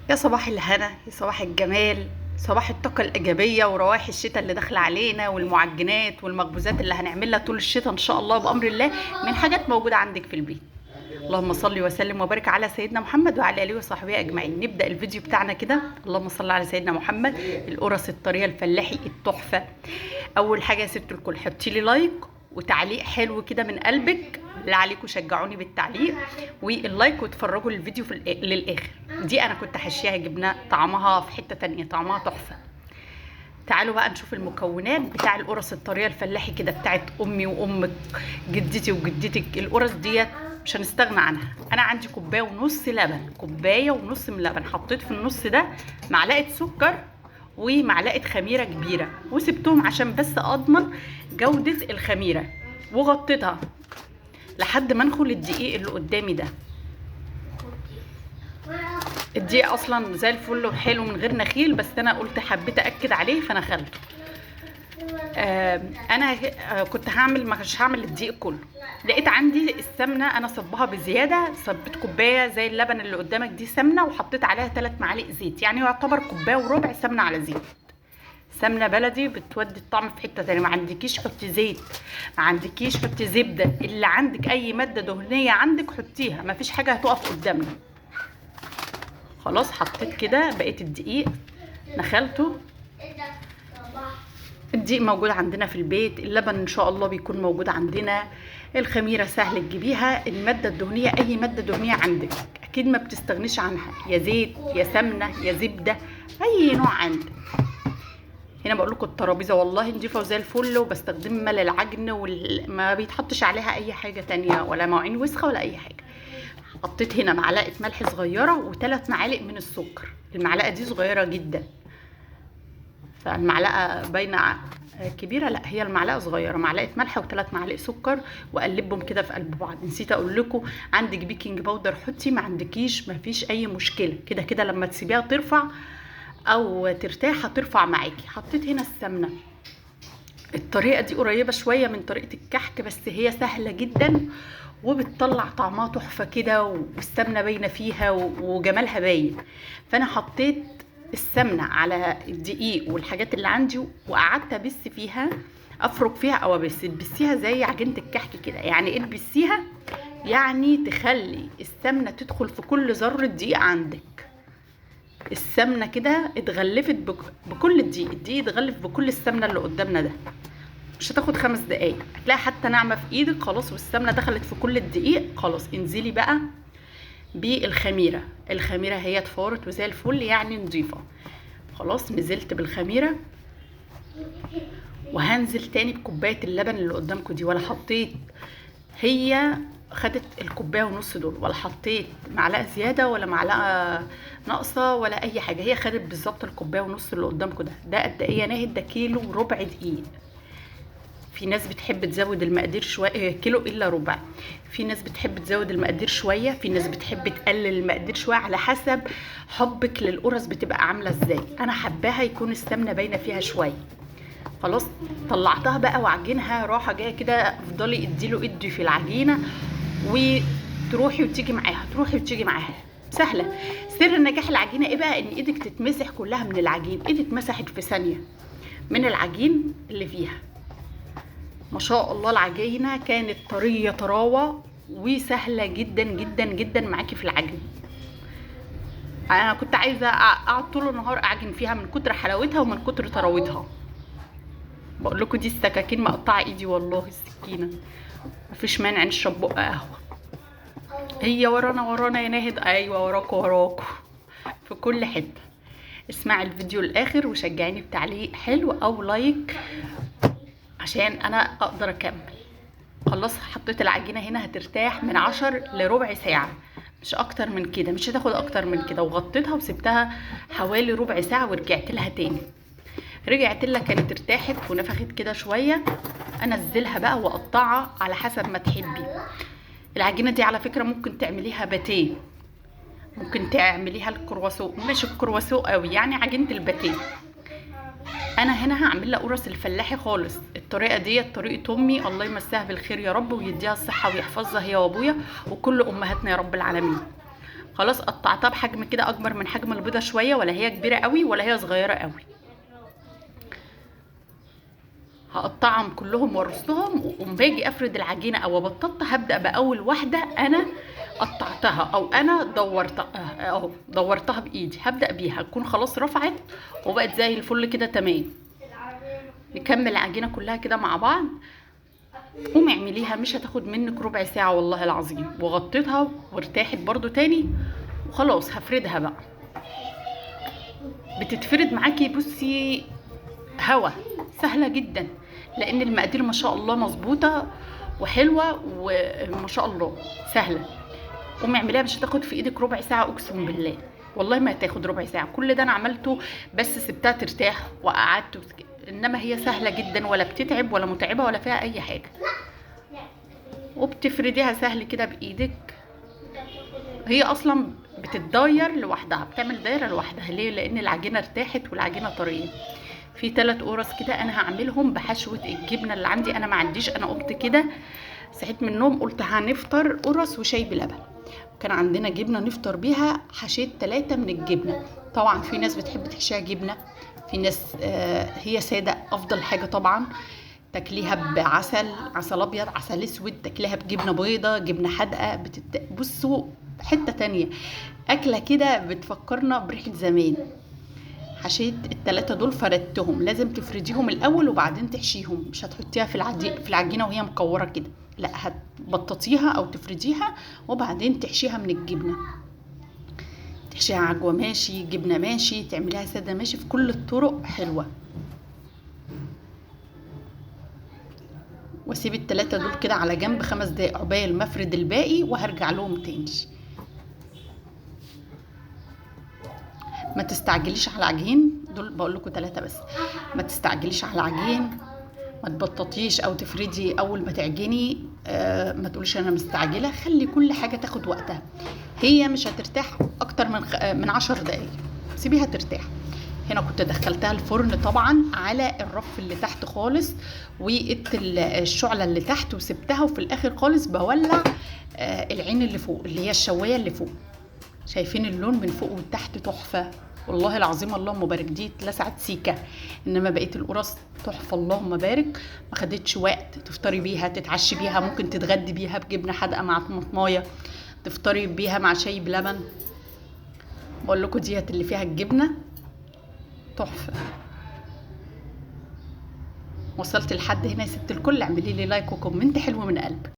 يا صباح الهنا، يا صباح الجمال، صباح الطاقة الإيجابية وروايح الشتاء اللي داخلة علينا والمعجنات والمخبوزات اللي هنعملها طول الشتاء إن شاء الله بأمر الله من حاجات موجودة عندك في البيت. اللهم صل وسلم وبارك على سيدنا محمد وعلى آله وصحبه أجمعين. نبدأ الفيديو بتاعنا كده. اللهم صل على سيدنا محمد. القرص الطرية الفلاحي التحفة. أول حاجة يا ست الكل، حطي لي لايك وتعليق حلو كده من قلبك، اللي عليكم شجعوني بالتعليق واللايك وتفرجوا الفيديو للاخر. دي انا كنت حشيها جبنه، طعمها في حته تانية، طعمها تحفه. تعالوا بقى نشوف المكونات بتاع القرص الطريه الفلاحي كده بتاعت امي وامك، جدتي وجدتك. القرص ديت مش هنستغنى عنها. انا عندي كوبايه ونص لبن، كوبايه ونص من لبن. حطيت في النص ده معلقه سكر ومعلقه خميره كبيره، وسبتهم عشان بس اضمن جوده الخميره، وغطيتها لحد ما انخل الدقيق اللي قدامي ده. الدقيق اصلا زي الفل وحلو من غير نخيل، بس انا قلت حبيت اكد عليه فنخلته. انا كنت هعمل، مش هعمل الدقيق كله. لقيت عندي السمنه انا صبها بزياده، صبيت كوبايه زي اللبن اللي قدامك دي سمنه، وحطيت عليها 3 معالق زيت، يعني يعتبر كوبايه وربع سمنه على زيت. سمنه بلدي بتودي الطعم في حته تانية. ما عندكيش حطي زيت، ما عندكيش حطي زبده، اللي عندك اي ماده دهنيه عندك حطيها، ما فيش حاجه هتقف قدامنا. خلاص حطيت كده بقيت الدقيق نخلته. الدقيق موجود عندنا في البيت، اللبن ان شاء الله بيكون موجود عندنا، الخميره سهل تجيبيها، الماده الدهنيه اي ماده دهنيه عندك اكيد ما بتستغنيش عنها، يا زيت يا سمنه يا زبده، اي نوع عندك. هنا بقول لكم الترابيزه والله نضيفه وزي الفل، وبستخدمها للعجن ما بيتحطش عليها اي حاجه تانية، ولا مواعين وسخه ولا اي حاجه. حطيت هنا معلقه ملح صغيره و3 معالق من السكر. المعلقه دي صغيره جدا، فالمعلقه باينه كبيره، لا هي المعلقه صغيره. معلقه ملح و3 معالق سكر، واقلبهم كده في قلب بعض. نسيت اقول لكم، عندك بيكنج باودر حطي، ما عندكيش ما فيش اي مشكله. كده كده لما تسيبيها ترفع او ترتاح هترفع معاكي. حطيت هنا السمنه. الطريقه دي قريبه شويه من طريقه الكحك، بس هي سهله جدا وبتطلع طعمها تحفه كده، والسمنه باينه فيها وجمالها باين. فانا حطيت السمنه على الدقيق والحاجات اللي عندي، وقعدت ابس فيها، افرك فيها او تبسيها زي عجينه الكحك كده. يعني ايه تبسيها؟ يعني تخلي السمنه تدخل في كل ذره دقيق عندك. السمنه كده اتغلفت بكل الدقيق، الدقيق اتغلف بكل السمنه اللي قدامنا ده. مش هتاخد 5 دقايق، هتلاقي حتى ناعمه في ايدك خلاص، والسمنه دخلت في كل الدقيق خلاص. انزلي بقى بالخميره. الخميره هي اتفورت وزي الفل، يعني نضيفه. خلاص نزلت بالخميره، وهنزل تاني بكوبايه اللبن اللي قدامكم دي. ولا حطيت، هي خدت الكوبايه ونص دول، ولا حطيت معلقه زياده ولا معلقه ناقصه ولا اي حاجه. هي خدت بالظبط الكوبايه ونص اللي قدامكم ده. ده قد ايه يا ناهد؟ ده كيلو وربع دقيق. في ناس بتحب تزود المقادير شويه، كيلو الا ربع. في ناس بتحب تزود المقادير شويه، في ناس بتحب تقلل المقادير شويه، على حسب حبك للقرص بتبقى عامله ازاي. انا حباها يكون السمنه باينه فيها شويه. خلاص طلعتها بقى وعجنها راحه جايه كده. افضلي ادي في العجينه، وتروحي وتيجي معاها، تروحي وتيجي معاها، سهله. سر نجاح العجينه ايه بقى؟ ان ايدك تتمسح كلها من العجين. ايدي اتمسحت في ثانيه من العجين اللي فيها. ما شاء الله العجينه كانت طريه طراوه وسهله جدا جدا جدا معاكي في العجن. انا كنت عايزه اقعد طول النهار اعجن فيها من كتر حلاوتها ومن كتر طراوتها. بقول لكم دي السكاكين مقطعه ايدي والله، السكينه. مفيش مانع نشرب بق قهوه. هي ورانا يا ناهد. ايوه وراكوا في كل حته. اسمعي الفيديو الاخر وشجعيني بتعليق حلو او لايك عشان انا اقدر اكمل. خلاص حطيت العجينه هنا، هترتاح من 10 لربع ساعه، مش اكتر من كده، مش هتاخد اكتر من كده. وغطيتها وسبتها حوالي ربع ساعه، ورجعت لها تاني. رجعت لها كانت ارتاحت ونفخت كده شويه. انزلها بقى واقطعها على حسب ما تحبي. العجينه دي على فكره ممكن تعمليها باتيه، ممكن تعمليها الكرواسو، مش الكرواسو قوي، يعني عجينه الباتيه. انا هنا هعمل لها قرص الفلاحي خالص. الطريقه دي طريقه امي، الله يمسها بالخير يا رب ويديها الصحه ويحفظها هي وابويا وكل امهاتنا يا رب العالمين. خلاص قطعتها بحجم كده اكبر من حجم البيضه شويه، ولا هي كبيره قوي ولا هي صغيره قوي. هقطعهم كلهم وارصهم، وباجي افرد العجينه او ابططها هبدا باول واحده انا قطعتها او انا دورتها اهو، دورتها بايدي، هبدا بيها تكون خلاص رفعت وبقت زي الفل كده تمام. نكمل العجينه كلها كده مع بعض. قومي اعمليها، مش هتاخد منك ربع ساعه والله العظيم. وغطيتها وارتاحت برضو تاني، وخلاص هفردها بقى. بتتفرد معاكي بصي هوا، سهله جدا، لان المقادير ما شاء الله مظبوطه وحلوه وما شاء الله سهله. قومي اعمليها، مش هتاخد في ايدك ربع ساعه اقسم بالله، والله ما هتاخد ربع ساعه. كل ده انا عملته بس سبتها ترتاح وقعدت انما هي سهله جدا، ولا بتتعب ولا متعبه ولا فيها اي حاجه. وبتفرديها سهل كده بايدك. هي اصلا بتتداير لوحدها، بتعمل دايره لوحدها. ليه؟ لان العجينه ارتاحت والعجينه طريه. في 3 قرص كده انا هعملهم بحشوه الجبنه اللي عندي. انا ما عنديش، انا قمت كده صحيت من النوم قلت هنفطر قرص وشاي بلبن. كان عندنا جبنه نفطر بيها، حشيت 3 من الجبنه. طبعا في ناس بتحب تحشيها جبنه، في ناس هي ساده افضل حاجه طبعا. تاكليها بعسل، عسل ابيض، عسل اسود، تاكليها بجبنه بيضه، جبنه حادقه، بصوا حته تانية. اكله كده بتفكرنا بريحه زمان. حشيت ال3 دول، فردتهم. لازم تفرديهم الاول وبعدين تحشيهم، مش هتحطيها في العجينه وهي مكوره كده، لا هتبططيها او تفرديها وبعدين تحشيها من الجبنه. تحشيها عجوه ماشي، جبنه ماشي، تعمليها ساده ماشي، في كل الطرق حلوه. واسيب ال3 دول كده على جنب 5 دقايق عقبال ما افرد الباقي وهرجع لهم تاني. ما تستعجليش على العجين، دول بقول لكم 3 بس. ما تستعجليش على العجين، ما تبططيش او تفردي اول ما تعجني. ما تقوليش انا مستعجله، خلي كل حاجه تاخد وقتها. هي مش هترتاح اكتر من 10 دقايق، سيبيها ترتاح. هنا كنت دخلتها الفرن طبعا على الرف اللي تحت خالص، وقت الشعله اللي تحت وسبتها، وفي الاخر خالص بولع العين اللي فوق اللي هي الشوايه اللي فوق. شايفين اللون من فوق وتحت تحفه والله العظيم. اللهم بارك، دي اتلسعت سيكه، انما بقيه القرص تحفه اللهم بارك. ما خدتش وقت، تفطري بيها، تتعشي بيها، ممكن تتغدي بيها بجبنه حادقه مع طماطمايه، تفطري بيها مع شاي بلبن. بقول لكم ديت اللي فيها الجبنه تحفه. وصلت لحد هنا يا ست الكل، اعملي لي لايك وكومنت حلو من قلبك.